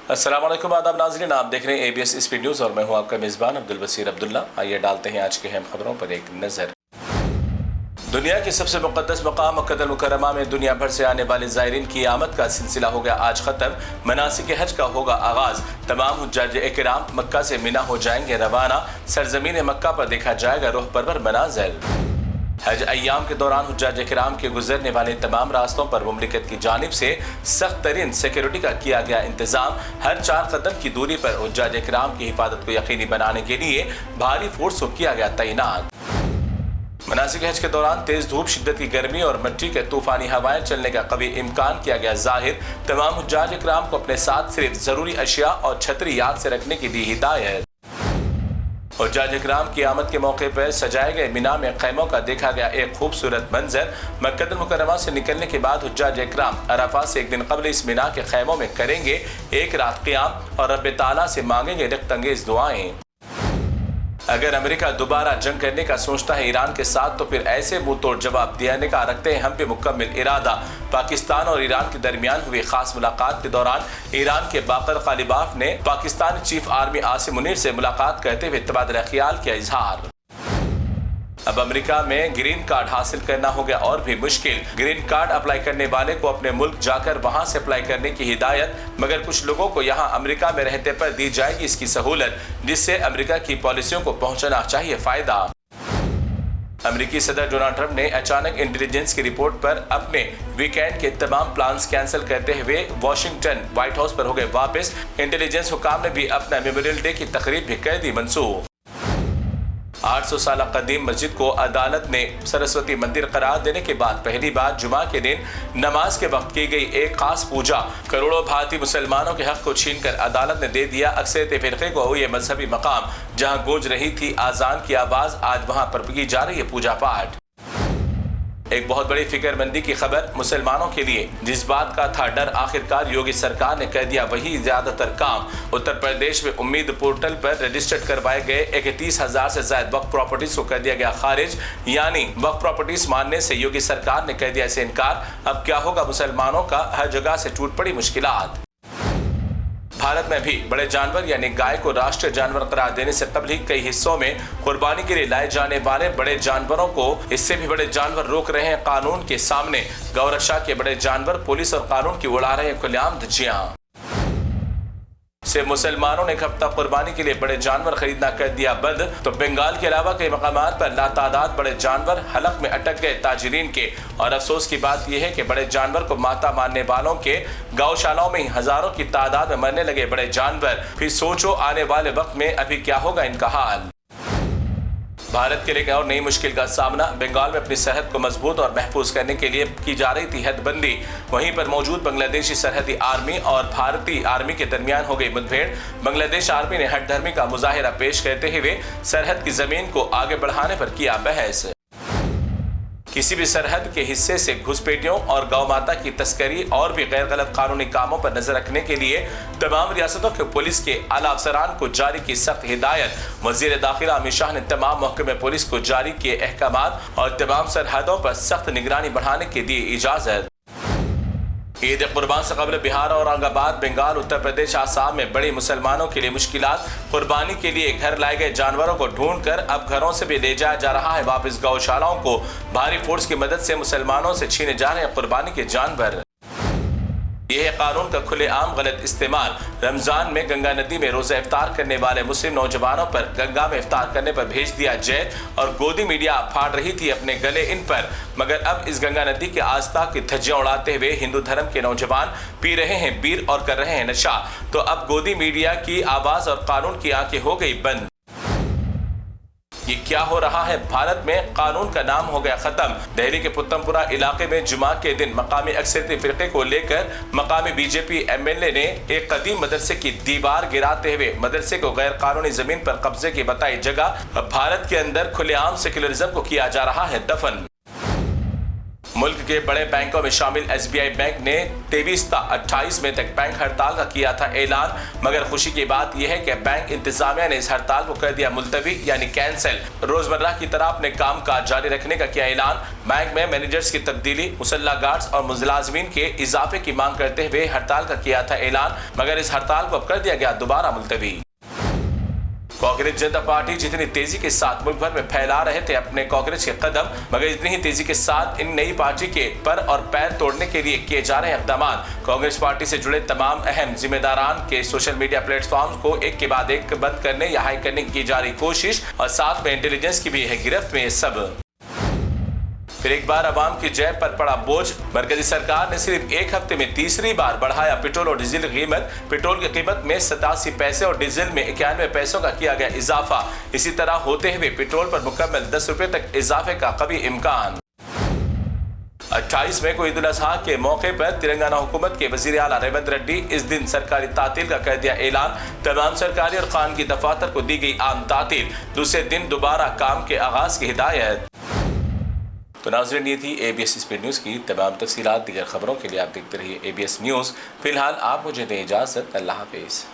अस्सलाम वालेकुम आदाब नाज़रीन, आप देख रहे हैं ABS स्पीड न्यूज़ और मैं हूं आपका मेज़बान अब्दुल बसीर अब्दुल्ला। आइए डालते हैं आज की अहम खबरों पर एक नज़र। दुनिया के सबसे मुक़द्दस मक़ाम मक्का अल मुकर्रमा में दुनिया भर से आने वाले ज़ायरीन की आमद का सिलसिला हो गया आज ख़त्म। मनासिक हज का होगा आगाज़। तमाम हुज्जाज इकराम मक्का से मिना हो जाएंगे रवाना। सरज़मीन मक्का पर देखा जाएगा रूह परवर मनाज़िर। हज अय्याम के दौरान हुज्जाज इकराम के गुजरने वाले तमाम रास्तों पर मुमलिकत की जानिब से सख्त तरीन सिक्योरिटी का किया गया इंतजाम। हर 4 कदम की दूरी पर हुज्जाज इकराम की हिफाजत को यकीनी बनाने के लिए भारी फोर्स को किया गया तैनात। मनासिक हज के दौरान तेज धूप, शिद्दत की गर्मी और मिट्टी के तूफानी हवाएं चलने का कभी इम्कान किया गया जाहिर। तमाम हुज्जाज इकराम को अपने साथ सिर्फ जरूरी अशिया और छतरी याद से रखने की दी हिदायत। हुज्जाज इकराम की आमद के मौके पर सजाए गए मिना में खैमों का देखा गया एक खूबसूरत मंजर। मक्का अल मुकर्रमा से निकलने के बाद हुज्जाज इकराम अराफात से एक दिन कबल इस मिना के खैमों में करेंगे एक रात क़ियाम और रब ताला से मांगेंगे रिख्तंगेज दुआएं। अगर अमेरिका दोबारा जंग करने का सोचता है ईरान के साथ, तो फिर ऐसे मुंह तोड़ जवाब देने का रखते हैं हम पे मुकम्मल इरादा। पाकिस्तान और ईरान के दरमियान हुई खास मुलाकात के दौरान ईरान के बाकर गालिबाफ ने पाकिस्तानी चीफ आर्मी आसिम मुनीर से मुलाकात करते हुए तबादला ख्याल किया इजहार। अब अमेरिका में ग्रीन कार्ड हासिल करना हो गया और भी मुश्किल। ग्रीन कार्ड अप्लाई करने वाले को अपने मुल्क जाकर वहां से अप्लाई करने की हिदायत, मगर कुछ लोगों को यहां अमेरिका में रहते पर दी जाएगी इसकी सहूलत, जिससे अमेरिका की पॉलिसियों को पहुंचना चाहिए फायदा। अमेरिकी सदर डोनाल्ड ट्रंप ने अचानक इंटेलिजेंस की रिपोर्ट पर अपने वीकेंड के तमाम प्लान्स कैंसिल करते हुए वाशिंगटन व्हाइट हाउस पर हो गए वापस। इंटेलिजेंस हुकाम ने भी अपना मेमोरियल डे की तकरीब भी कर दी मंसूख। 800 साल कदीम मस्जिद को अदालत ने सरस्वती मंदिर करार देने के बाद पहली बार जुमा के दिन नमाज के वक्त की गई एक खास पूजा करोड़ों भारतीय मुसलमानों के हक को छीनकर अदालत ने दे दिया अक्सरियत फिरके को ये मजहबी मकाम। जहां गूंज रही थी आजान की आवाज, आज वहां पर की जा रही है पूजा पाठ। एक बहुत बड़ी फिक्रमंदी की खबर मुसलमानों के लिए, जिस बात का था डर आखिरकार योगी सरकार ने कर दिया वही ज्यादातर काम। उत्तर प्रदेश में उम्मीद पोर्टल पर रजिस्टर्ड करवाए गए 31,000 से ज्यादा वक्फ प्रॉपर्टीज को कर दिया गया खारिज। यानी वक्फ प्रॉपर्टीज मानने से योगी सरकार ने कर दिया इसे इनकार। अब क्या होगा मुसलमानों का, हर जगह से टूट पड़ी मुश्किलात। भारत में भी बड़े जानवर यानी गाय को राष्ट्रीय जानवर करार देने से कबल ही कई हिस्सों में कुर्बानी के लिए लाए जाने वाले बड़े जानवरों को इससे भी बड़े जानवर रोक रहे हैं कानून के सामने। गौरक्षा के बड़े जानवर पुलिस और कानून की उड़ा रहे हैं खुलेआम धज्जियां। से मुसलमानों ने एक हफ्ता कुर्बानी के लिए बड़े जानवर खरीदना कर दिया बंद, तो बंगाल के अलावा कई मकामात पर लातादाद बड़े जानवर हलक में अटक गए ताजिरीन के। और अफसोस की बात यह है कि बड़े जानवर को माता मानने वालों के गौशालाओं में ही हजारों की तादाद में मरने लगे बड़े जानवर। फिर सोचो आने वाले वक्त में अभी क्या होगा इनका हाल। भारत के लिए और नई मुश्किल का सामना। बंगाल में अपनी सरहद को मजबूत और महफूज करने के लिए की जा रही थी हदबंदी। वहीं पर मौजूद बांग्लादेशी सरहदी आर्मी और भारतीय आर्मी के दरमियान हो गई मुठभेड़। बांग्लादेश आर्मी ने हठधर्मी का मुजाहिरा पेश करते हुए सरहद की जमीन को आगे बढ़ाने पर किया बहस। किसी भी सरहद के हिस्से से घुसपैठियों और गौ माता की तस्करी और भी गैर गलत कानूनी कामों पर नजर रखने के लिए तमाम रियासतों के पुलिस के आला अफसरान को जारी की सख्त हिदायत। वजीर दाखिला अमित शाह ने तमाम महकमे पुलिस को जारी किए अहकामात और तमाम सरहदों पर सख्त निगरानी बढ़ाने की दी इजाजत। ईद कुर्बान से कबल बिहार और औरंगाबाद, बंगाल, उत्तर प्रदेश, आसाम में बड़ी मुसलमानों के लिए मुश्किलात। कुर्बानी के लिए घर लाए गए जानवरों को ढूंढकर अब घरों से भी ले जाया जा रहा है वापस। गौशालाओं को भारी फोर्स की मदद से मुसलमानों से छीने जा रहे हैं कुर्बानी के जानवर। यह है कानून का खुलेआम गलत इस्तेमाल। रमजान में गंगा नदी में रोजा इफ्तार करने वाले मुस्लिम नौजवानों पर गंगा में इफ्तार करने पर भेज दिया जेल और गोदी मीडिया फाड़ रही थी अपने गले इन पर। मगर अब इस गंगा नदी के आस्था की धज्जियां उड़ाते हुए हिंदू धर्म के नौजवान पी रहे हैं बीर और कर रहे हैं नशा। तो अब गोदी मीडिया की आवाज और कानून की आंखें हो गई बंद। ये क्या हो रहा है? भारत में कानून का नाम हो गया खत्म। दिल्ली के पुत्तमपुरा इलाके में जुमा के दिन मकामी अक्सरियती फिरके को लेकर मकामी बीजेपी एमएलए ने एक कदीम मदरसे की दीवार गिराते हुए मदरसे को गैर कानूनी जमीन पर कब्जे की बताई जगह। भारत के अंदर खुलेआम सेक्युलरिज्म को किया जा रहा है दफन। मुल्क के बड़े बैंकों में शामिल SBI बैंक ने 23 ता 28 मई तक बैंक हड़ताल का किया था ऐलान, मगर खुशी की बात यह है कि बैंक इंतजामिया ने इस हड़ताल को कर दिया मुलतवी यानी कैंसिल। रोजमर्रा की तरह अपने काम काज जारी रखने का किया ऐलान। बैंक में मैनेजर्स की तब्दीली, मुसल्ला गार्ड्स और मुलाजिमीन के इजाफे की मांग करते हुए हड़ताल का किया था ऐलान, मगर इस हड़ताल को अब कर दिया गया दोबारा मुलतवी। कांग्रेस जनता पार्टी जितनी तेजी के साथ मुल्क भर में फैला रहे थे अपने कांग्रेस के कदम, मगर इतनी ही तेजी के साथ इन नई पार्टी के पर और पैर तोड़ने के लिए किए जा रहे इक़दाम। कांग्रेस पार्टी से जुड़े तमाम अहम जिम्मेदारान के सोशल मीडिया प्लेटफॉर्म को एक के बाद एक बंद करने या हाई करने की जा रही कोशिश और साथ में इंटेलिजेंस की भी है गिरफ्त में सब। फिर एक बार अवाम की जेब पर पड़ा बोझ। मरकजी सरकार ने सिर्फ एक हफ्ते में तीसरी बार बढ़ाया पेट्रोल और डीजल की कीमत। पेट्रोल की कीमत में 87 पैसे और डीजल में 91 पैसों का किया गया इजाफा। इसी तरह होते हुए पेट्रोल पर मुकम्मल 10 रुपए तक इजाफे का कभी इम्कान। 28 मई को ईद उल अजहा के मौके पर तेलंगाना हुकूमत के वजीर आला रेवंत रेड्डी इस दिन सरकारी तातील का कर दिया ऐलान। तमाम सरकारी और खानगी दफातर को दी गई आम तातील। दूसरे दिन दोबारा काम के आगाज की हिदायत। तो नाज़रीन, ये थी ABS स्पीड न्यूज़ की तमाम तफसीलात। दीगर खबरों के लिए आप देखते रहिए ABS न्यूज़। फिलहाल आप मुझे दें इजाज़त। अल्लाह हाफिज़।